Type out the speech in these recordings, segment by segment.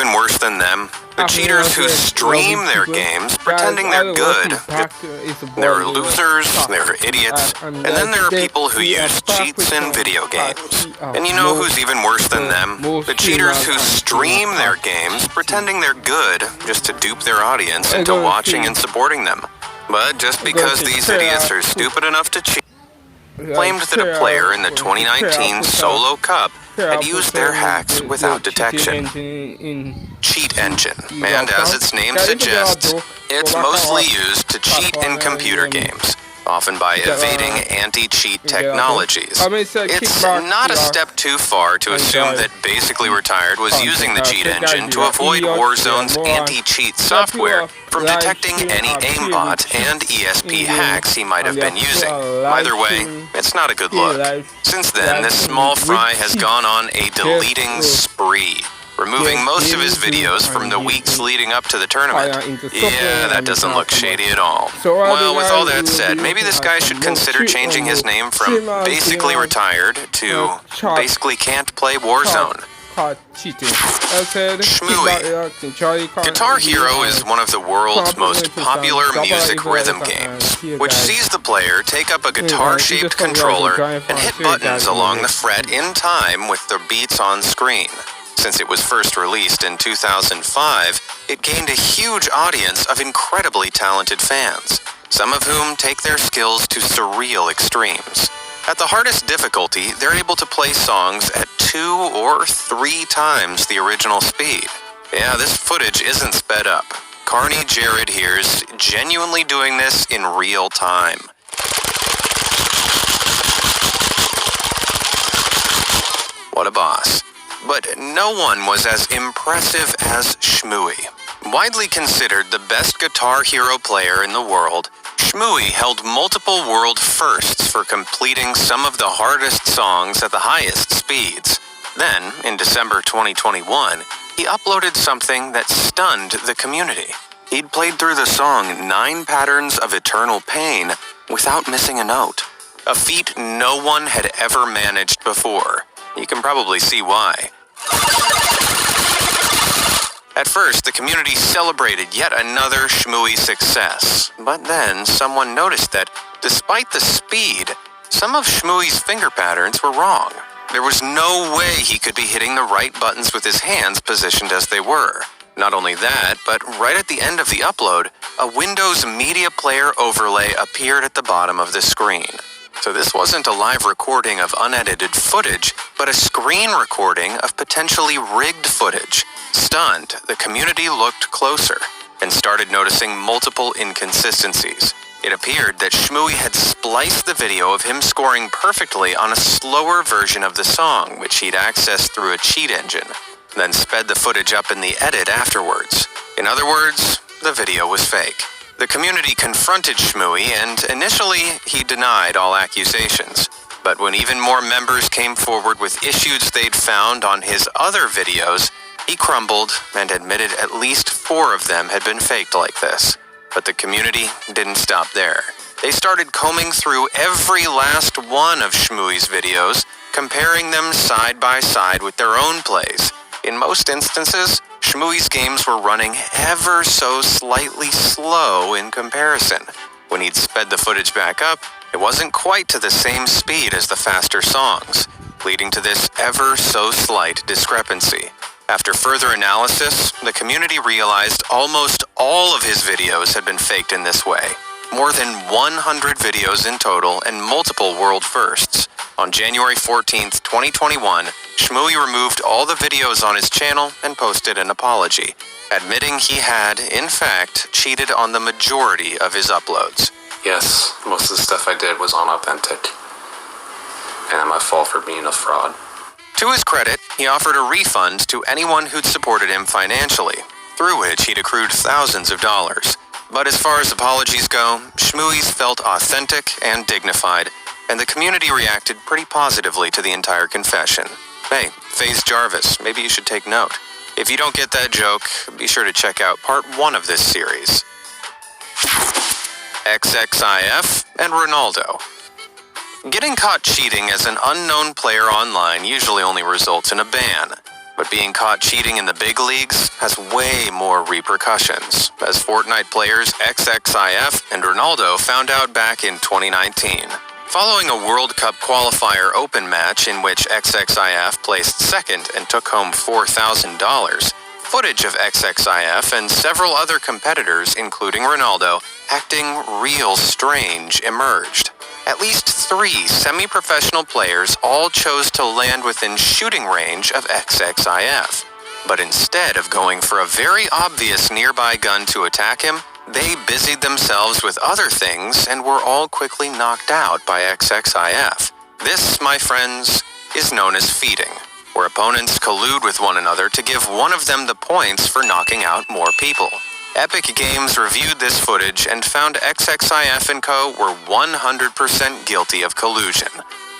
even worse than them? The cheaters who stream their games pretending they're good. There are losers, there are idiots, and then there are people who use cheats in video games. And you know who's even worse than them? The cheaters who stream their games pretending they're good just to dupe their audience into watching and supporting them. But just because these idiots are stupid enough to cheat, claimed that a player in the 2019 Solo Cup had used their hacks without detection. Cheat Engine, and as its name suggests, it's mostly used to cheat in computer games, often by evading anti-cheat technologies. It's not a step too far to assume that Basically Retired was using the Cheat Engine to avoid Warzone's anti-cheat software from detecting any aimbot and ESP hacks he might have been using. Either way, it's not a good look. Since then, this small fry has gone on a deleting spree, removing most of his videos from the weeks leading up to the tournament. Yeah, that doesn't look shady at all. Well, with all that said, maybe this guy should consider changing his name from Basically Retired to Basically Can't Play Warzone. Shmooey. Guitar Hero is one of the world's most popular music rhythm games, which sees the player take up a guitar-shaped controller and hit buttons along the fret in time with the beats on screen. Since it was first released in 2005, it gained a huge audience of incredibly talented fans, some of whom take their skills to surreal extremes. At the hardest difficulty, they're able to play songs at 2 or 3 times the original speed. Yeah, this footage isn't sped up. Carney Jared here's genuinely doing this in real time. What a boss. But no one was as impressive as Shmooey. Widely considered the best Guitar Hero player in the world, Shmooey held multiple world firsts for completing some of the hardest songs at the highest speeds. Then, in December 2021, he uploaded something that stunned the community. He'd played through the song 9 Patterns of Eternal Pain without missing a note, a feat no one had ever managed before. You can probably see why. At first, the community celebrated yet another Shmooey success, but then someone noticed that, despite the speed, some of Shmooey's finger patterns were wrong. There was no way he could be hitting the right buttons with his hands positioned as they were. Not only that, but right at the end of the upload, a Windows Media Player overlay appeared at the bottom of the screen. So this wasn't a live recording of unedited footage, but a screen recording of potentially rigged footage. Stunned, the community looked closer and started noticing multiple inconsistencies. It appeared that Shmooey had spliced the video of him scoring perfectly on a slower version of the song, which he'd accessed through a cheat engine, then sped the footage up in the edit afterwards. In other words, the video was fake. The community confronted Shmooey, and initially he denied all accusations. But when even more members came forward with issues they'd found on his other videos, he crumbled and admitted at least 4 of them had been faked like this. But the community didn't stop there. They started combing through every last one of Shmooey's videos, comparing them side by side with their own plays. In most instances, Shmooey's games were running ever so slightly slow in comparison. When he'd sped the footage back up, it wasn't quite to the same speed as the faster songs, leading to this ever so slight discrepancy. After further analysis, the community realized almost all of his videos had been faked in this way. More than 100 videos in total and multiple world firsts. On January 14th, 2021, Shmooey removed all the videos on his channel and posted an apology, admitting he had, in fact, cheated on the majority of his uploads. Yes, most of the stuff I did was unauthentic, and I'm at fault for being a fraud. To his credit, he offered a refund to anyone who'd supported him financially, through which he'd accrued thousands of dollars. But as far as apologies go, Shmooey's felt authentic and dignified, and the community reacted pretty positively to the entire confession. Hey, FaZe Jarvis, maybe you should take note. If you don't get that joke, be sure to check out part 1 of this series. XXIF and Ronaldo. Getting caught cheating as an unknown player online usually only results in a ban. But being caught cheating in the big leagues has way more repercussions, as Fortnite players XXIF and Ronaldo found out back in 2019. Following a World Cup qualifier open match in which XXIF placed second and took home $4,000, footage of XXIF and several other competitors, including Ronaldo, acting real strange emerged. At least 3 semi-professional players all chose to land within shooting range of XXIF. But instead of going for a very obvious nearby gun to attack him, they busied themselves with other things and were all quickly knocked out by XXIF. This, my friends, is known as feeding, where opponents collude with one another to give one of them the points for knocking out more people. Epic Games reviewed this footage and found XXIF and Co. were 100% guilty of collusion.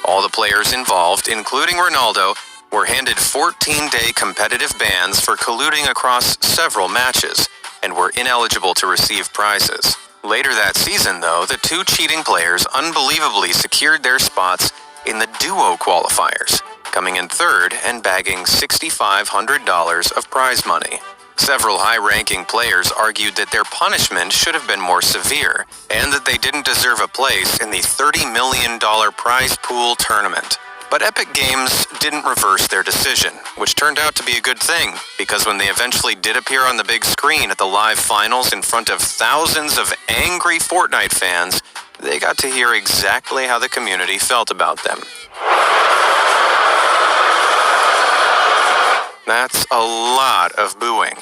All the players involved, including Ronaldo, were handed 14-day competitive bans for colluding across several matches and were ineligible to receive prizes. Later that season, though, the 2 cheating players unbelievably secured their spots in the duo qualifiers, coming in third and bagging $6,500 of prize money. Several high-ranking players argued that their punishment should have been more severe and that they didn't deserve a place in the $30 million prize pool tournament. But Epic Games didn't reverse their decision, which turned out to be a good thing, because when they eventually did appear on the big screen at the live finals in front of thousands of angry Fortnite fans, they got to hear exactly how the community felt about them. That's a lot of booing.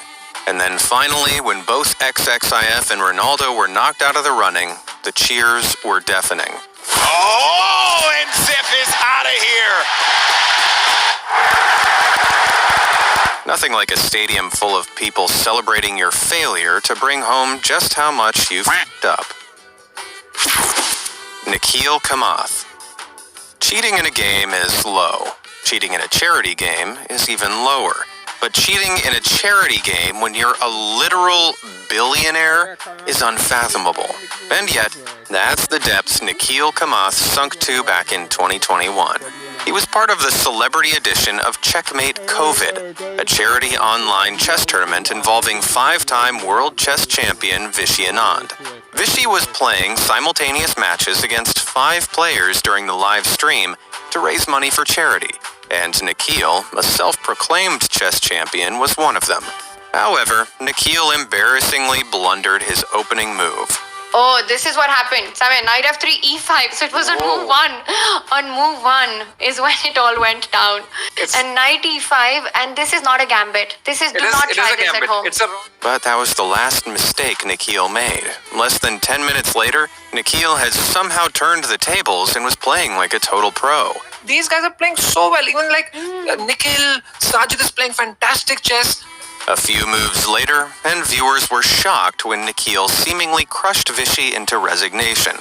And then finally, when both XXIF and Ronaldo were knocked out of the running, the cheers were deafening. Oh, and Zip is out of here. Nothing like a stadium full of people celebrating your failure to bring home just how much you f***ed up. Nikhil Kamath. Cheating in a game is low. Cheating in a charity game is even lower. But cheating in a charity game when you're a literal billionaire is unfathomable. And yet, that's the depths Nikhil Kamath sunk to back in 2021. He was part of the celebrity edition of Checkmate COVID, a charity online chess tournament involving 5-time world chess champion Vishy Anand. Vishy was playing simultaneous matches against 5 players during the live stream to raise money for charity, and Nikhil, a self-proclaimed chess champion, was one of them. However, Nikhil embarrassingly blundered his opening move. Oh, this is what happened. Simon, knight f3, e5. So it was on move 1. On move 1 is when it all went down. And knight e5, and this is not a gambit. Do not try this at home. But that was the last mistake Nikhil made. Less than 10 minutes later, Nikhil had somehow turned the tables and was playing like a total pro. These guys are playing so well. Even like Nikhil, Sajid is playing fantastic chess. A few moves later, and viewers were shocked when Nikhil seemingly crushed Vishy into resignation.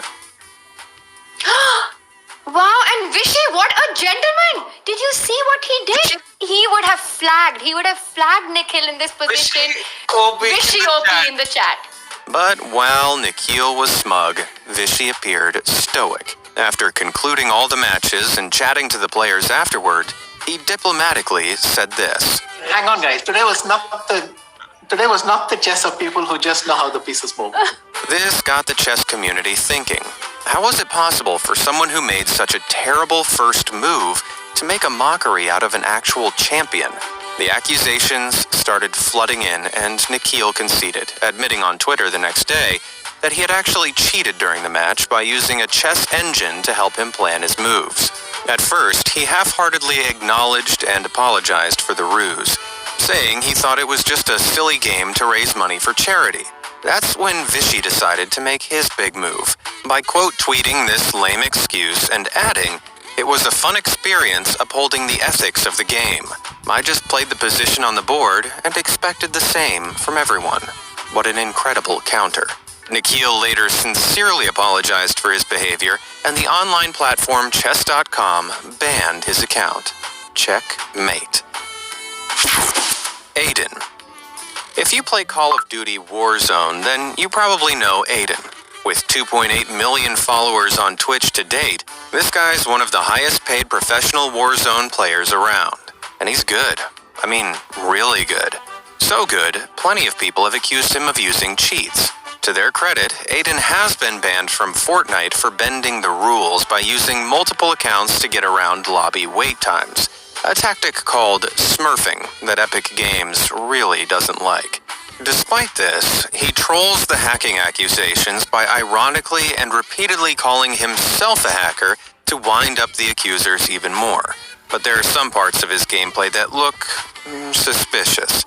Wow, and Vishy, what a gentleman! Did you see what he did? He would have flagged Nikhil in this position. Vishy OP in the chat. But while Nikhil was smug, Vishy appeared stoic. After concluding all the matches and chatting to the players afterward, he diplomatically said this. Hang on, guys. Today was not the chess of people who just know how the pieces move. This got the chess community thinking. How was it possible for someone who made such a terrible first move to make a mockery out of an actual champion? The accusations started flooding in, and Nikhil conceded, admitting on Twitter the next day that he had actually cheated during the match by using a chess engine to help him plan his moves. At first, he half-heartedly acknowledged and apologized for the ruse, saying he thought it was just a silly game to raise money for charity. That's when Vishy decided to make his big move, by quote-tweeting this lame excuse and adding, "It was a fun experience upholding the ethics of the game. I just played the position on the board and expected the same from everyone." What an incredible counter. Nikhil later sincerely apologized for his behavior, and the online platform Chess.com banned his account. Checkmate. Aiden. If you play Call of Duty Warzone, then you probably know Aiden. With 2.8 million followers on Twitch to date, this guy's one of the highest paid professional Warzone players around. And he's good. I mean, really good. So good, plenty of people have accused him of using cheats. To their credit, Aiden has been banned from Fortnite for bending the rules by using multiple accounts to get around lobby wait times, a tactic called smurfing that Epic Games really doesn't like. Despite this, he trolls the hacking accusations by ironically and repeatedly calling himself a hacker to wind up the accusers even more. But there are some parts of his gameplay that look suspicious.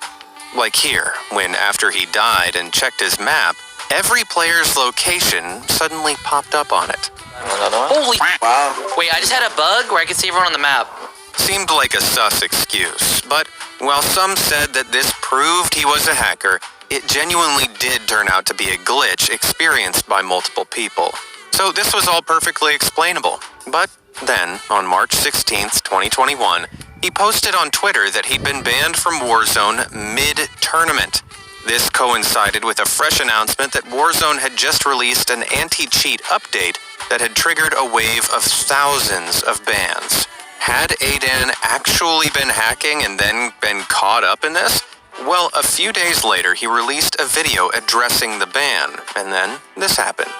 Like here, when after he died and checked his map, every player's location suddenly popped up on it. Holy wow. Wait, I just had a bug where I could see everyone on the map. Seemed like a sus excuse, but while some said that this proved he was a hacker, it genuinely did turn out to be a glitch experienced by multiple people. So this was all perfectly explainable. But then, on March 16th, 2021, he posted on Twitter that he'd been banned from Warzone mid-tournament. This coincided with a fresh announcement that Warzone had just released an anti-cheat update that had triggered a wave of thousands of bans. Had Aiden actually been hacking and then been caught up in this? Well, a few days later, he released a video addressing the ban, and then this happened.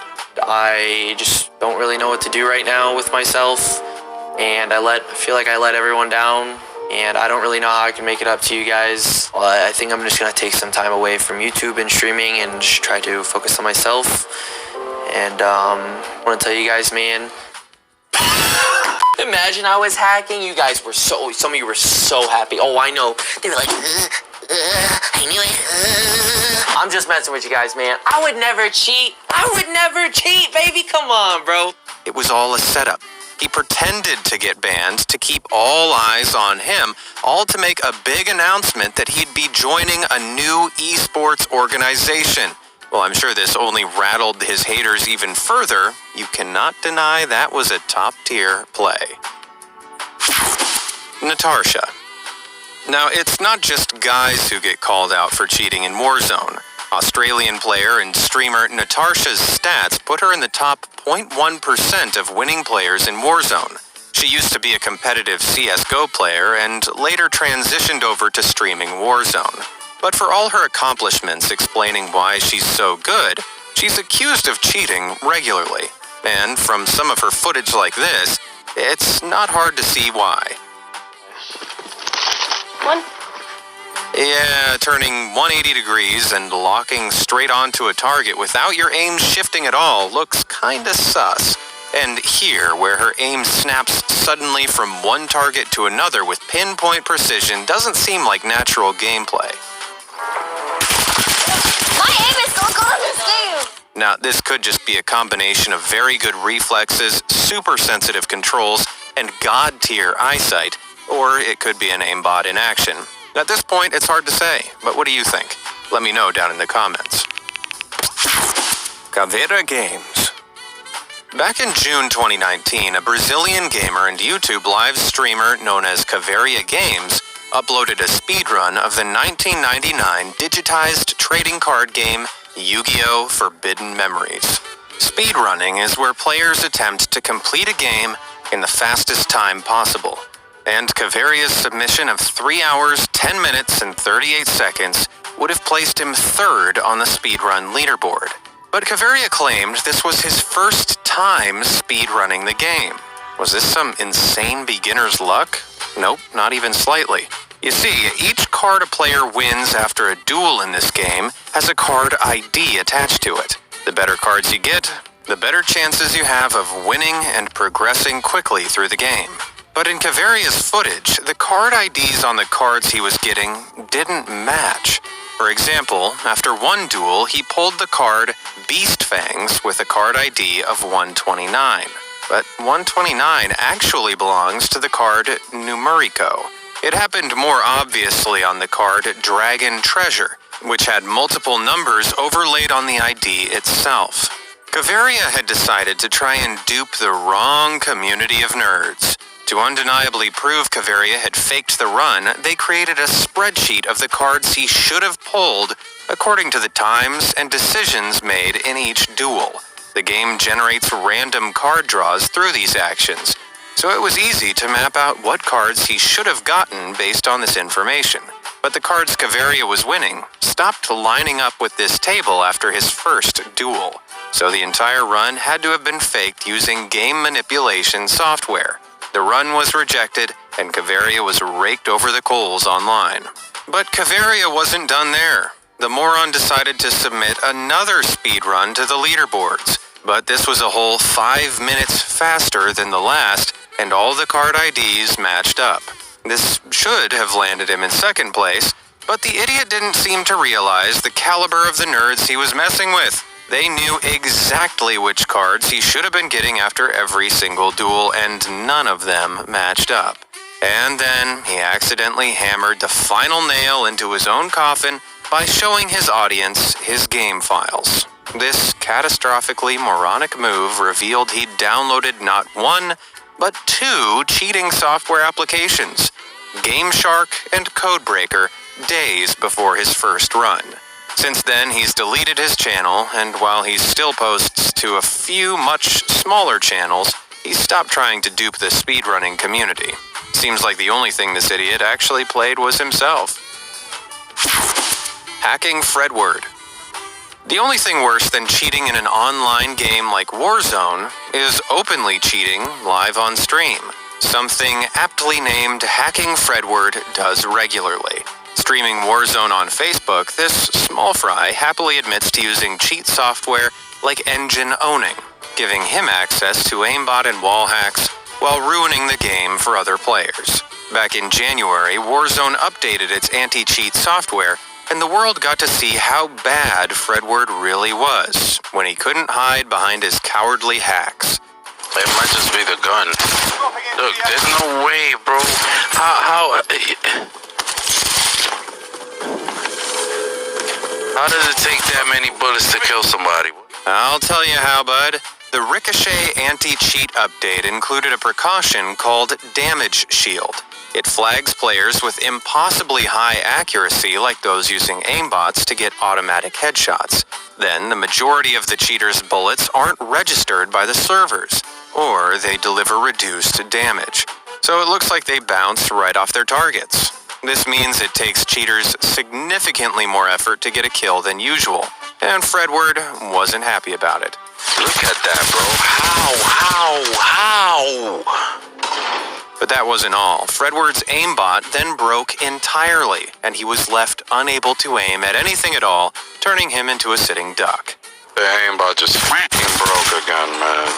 I just don't really know what to do right now with myself, and I feel like I let everyone down, and I don't really know how I can make it up to you guys. I think I'm just gonna take some time away from YouTube and streaming and just try to focus on myself. And I want to tell you guys, man, imagine I was hacking. You guys were some of you were so happy. Oh, I know. They were like, I knew it. I'm just messing with you guys, man. I would never cheat. I would never cheat, baby. Come on, bro. It was all a setup. He pretended to get banned to keep all eyes on him, all to make a big announcement that he'd be joining a new esports organization. Well, I'm sure this only rattled his haters even further. You cannot deny that was a top-tier play. Natasha. Now, it's not just guys who get called out for cheating in Warzone. Australian player and streamer Natasha's stats put her in the top 0.1% of winning players in Warzone. She used to be a competitive CSGO player and later transitioned over to streaming Warzone. But for all her accomplishments explaining why she's so good, she's accused of cheating regularly. And from some of her footage like this, it's not hard to see why. Yeah, turning 180 degrees and locking straight onto a target without your aim shifting at all looks kinda sus. And here, where her aim snaps suddenly from one target to another with pinpoint precision, doesn't seem like natural gameplay. My aim is so good on this game. Now, this could just be a combination of very good reflexes, super sensitive controls, and god-tier eyesight, or it could be an aimbot in action. At this point, it's hard to say, but what do you think? Let me know down in the comments. Caveira Games. Back in June 2019, a Brazilian gamer and YouTube live streamer known as Caveira Games uploaded a speedrun of the 1999 digitized trading card game Yu-Gi-Oh! Forbidden Memories. Speedrunning is where players attempt to complete a game in the fastest time possible. And Caveira's submission of 3 hours, 10 minutes, and 38 seconds would have placed him third on the speedrun leaderboard. But Caveira claimed this was his first time speedrunning the game. Was this some insane beginner's luck? Nope, not even slightly. You see, each card a player wins after a duel in this game has a card ID attached to it. The better cards you get, the better chances you have of winning and progressing quickly through the game. But in Caveira's footage, the card IDs on the cards he was getting didn't match. For example, after one duel, he pulled the card Beast Fangs with a card ID of 129. But 129 actually belongs to the card Numerico. It happened more obviously on the card Dragon Treasure, which had multiple numbers overlaid on the ID itself. Caveira had decided to try and dupe the wrong community of nerds. To undeniably prove Caveira had faked the run, they created a spreadsheet of the cards he should have pulled according to the times and decisions made in each duel. The game generates random card draws through these actions. So it was easy to map out what cards he should have gotten based on this information. But the cards Caveria was winning stopped lining up with this table after his first duel. So the entire run had to have been faked using game manipulation software. The run was rejected, and Caveria was raked over the coals online. But Caveria wasn't done there. The moron decided to submit another speed run to the leaderboards, but this was a whole 5 minutes faster than the last, and all the card IDs matched up. This should have landed him in second place, but the idiot didn't seem to realize the caliber of the nerds he was messing with. They knew exactly which cards he should have been getting after every single duel, and none of them matched up. And then he accidentally hammered the final nail into his own coffin by showing his audience his game files. This catastrophically moronic move revealed he'd downloaded not one, but 2 cheating software applications, GameShark and Codebreaker, days before his first run. Since then, he's deleted his channel, and while he still posts to a few much smaller channels, he's stopped trying to dupe the speedrunning community. Seems like the only thing this idiot actually played was himself. Hacking Fredward. The only thing worse than cheating in an online game like Warzone is openly cheating live on stream, something aptly named Hacking Fredward does regularly. Streaming Warzone on Facebook, this small fry happily admits to using cheat software like Engine Owning, giving him access to aimbot and wall hacks while ruining the game for other players. Back in January, Warzone updated its anti-cheat software, and the world got to see how bad Fredward really was when he couldn't hide behind his cowardly hacks. It might just be the gun. Look, there's no way, bro. How does it take that many bullets to kill somebody? I'll tell you how, bud. The Ricochet anti-cheat update included a precaution called Damage Shield. It flags players with impossibly high accuracy like those using aimbots to get automatic headshots. Then the majority of the cheaters' bullets aren't registered by the servers, or they deliver reduced damage. So it looks like they bounce right off their targets. This means it takes cheaters significantly more effort to get a kill than usual, and Fredward wasn't happy about it. Look at that, bro. How? But that wasn't all. Fredward's aimbot then broke entirely, and he was left unable to aim at anything at all, turning him into a sitting duck. The aimbot just fucking broke again, man.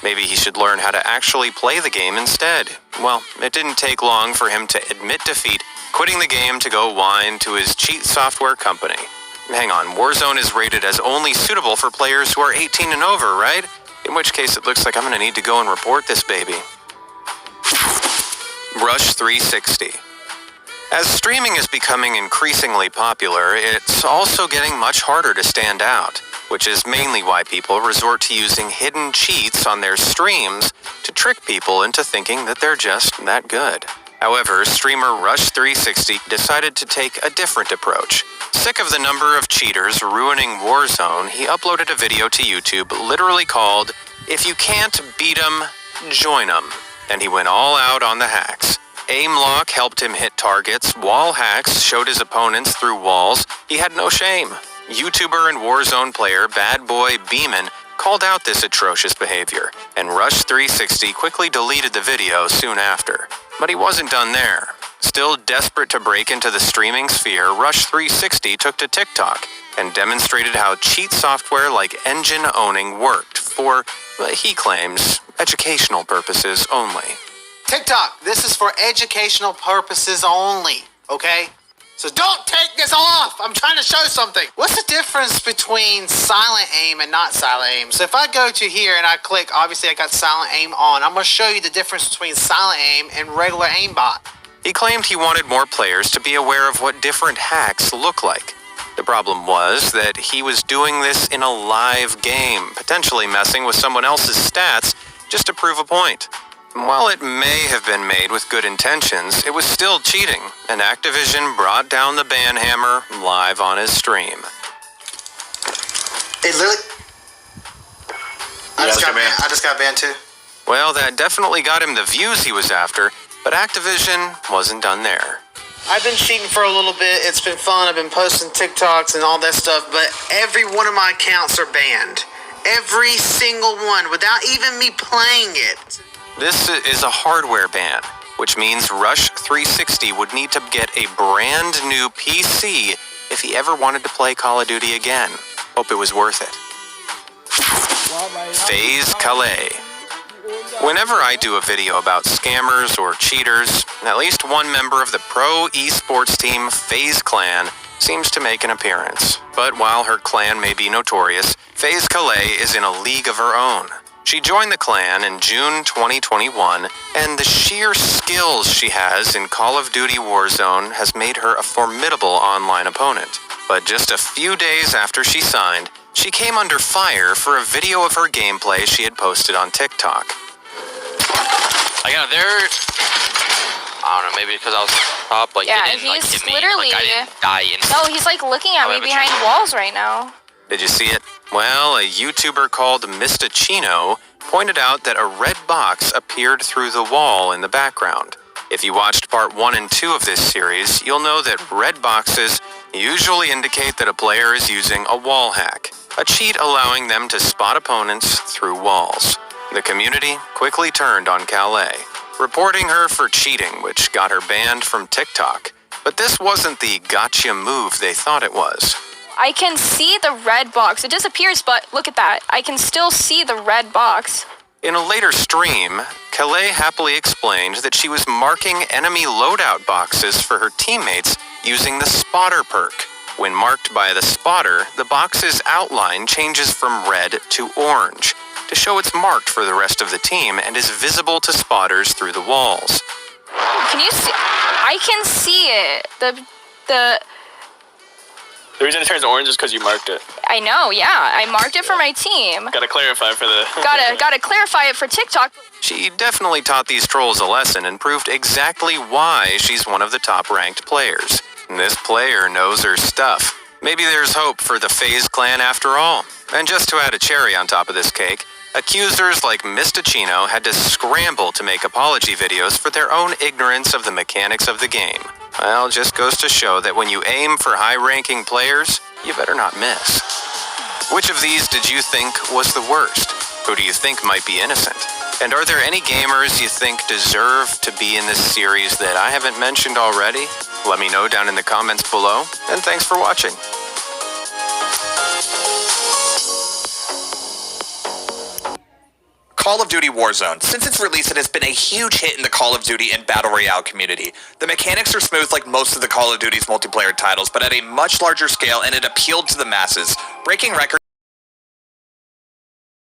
Maybe he should learn how to actually play the game instead. Well, it didn't take long for him to admit defeat, quitting the game to go whine to his cheat software company. Hang on, Warzone is rated as only suitable for players who are 18 and over, right? In which case it looks like I'm gonna need to go and report this baby. Rush 360. As streaming is becoming increasingly popular, it's also getting much harder to stand out, which is mainly why people resort to using hidden cheats on their streams to trick people into thinking that they're just that good. However, streamer Rush 360 decided to take a different approach. Sick of the number of cheaters ruining Warzone, he uploaded a video to YouTube literally called, "If You Can't Beat 'Em, Join 'Em," and he went all out on the hacks. Aim lock helped him hit targets, wall hacks showed his opponents through walls. He had no shame. YouTuber and Warzone player Bad Boy Beeman called out this atrocious behavior, and Rush 360 quickly deleted the video soon after. But he wasn't done there. Still desperate to break into the streaming sphere, Rush 360 took to TikTok and demonstrated how cheat software like Engine Owning worked for, he claims, educational purposes only. TikTok, this is for educational purposes only, okay? So don't take this off. I'm trying to show something. What's the difference between silent aim and not silent aim? So if I go to here and I click, obviously I got silent aim on. I'm going to show you the difference between silent aim and regular aimbot. He claimed he wanted more players to be aware of what different hacks look like. The problem was that he was doing this in a live game, potentially messing with someone else's stats just to prove a point. While it may have been made with good intentions, it was still cheating, and Activision brought down the ban hammer live on his stream. It literally... I just got banned too. Well, that definitely got him the views he was after, but Activision wasn't done there. I've been cheating for a little bit. It's been fun. I've been posting TikToks and all that stuff, but every one of my accounts are banned. Every single one, without even me playing it. This is a hardware ban, which means Rush 360 would need to get a brand new PC if he ever wanted to play Call of Duty again. Hope it was worth it. FaZe Calais. Whenever I do a video about scammers or cheaters, at least one member of the pro esports team FaZe Clan seems to make an appearance. But while her clan may be notorious, FaZe Calais is in a league of her own. She joined the clan in June 2021, and the sheer skills she has in Call of Duty Warzone has made her a formidable online opponent. But just a few days after she signed, she came under fire for a video of her gameplay she had posted on TikTok. I got there. I don't know, maybe because I was up, like, Yeah, it didn't, like, he's hit me. literally- Like, I didn't die in. No, he's like looking at me behind walls right now. Did you see it? Well, a YouTuber called Mistachino pointed out that a red box appeared through the wall in the background. If you watched part 1 and 2 of this series, you'll know that red boxes usually indicate that a player is using a wall hack, a cheat allowing them to spot opponents through walls. The community quickly turned on Calais, reporting her for cheating, which got her banned from TikTok. But this wasn't the gotcha move they thought it was. I can see the red box. It disappears, but look at that. I can still see the red box. In a later stream, Calais happily explained that she was marking enemy loadout boxes for her teammates using the spotter perk. When marked by the spotter, the box's outline changes from red to orange to show it's marked for the rest of the team and is visible to spotters through the walls. Can you see? I can see it. The The reason it turns orange is because you marked it. I know, yeah. I marked it for my team. Gotta clarify for the... Gotta clarify it for TikTok. She definitely taught these trolls a lesson and proved exactly why she's one of the top-ranked players. This player knows her stuff. Maybe there's hope for the FaZe clan after all. And just to add a cherry on top of this cake, accusers like Mistachino had to scramble to make apology videos for their own ignorance of the mechanics of the game. Well, just goes to show that when you aim for high-ranking players, you better not miss. Which of these did you think was the worst? Who do you think might be innocent? And are there any gamers you think deserve to be in this series that I haven't mentioned already? Let me know down in the comments below, and thanks for watching. Call of Duty Warzone. Since its release, it has been a huge hit in the Call of Duty and Battle Royale community. The mechanics are smooth like most of the Call of Duty's multiplayer titles, but at a much larger scale, and it appealed to the masses, breaking records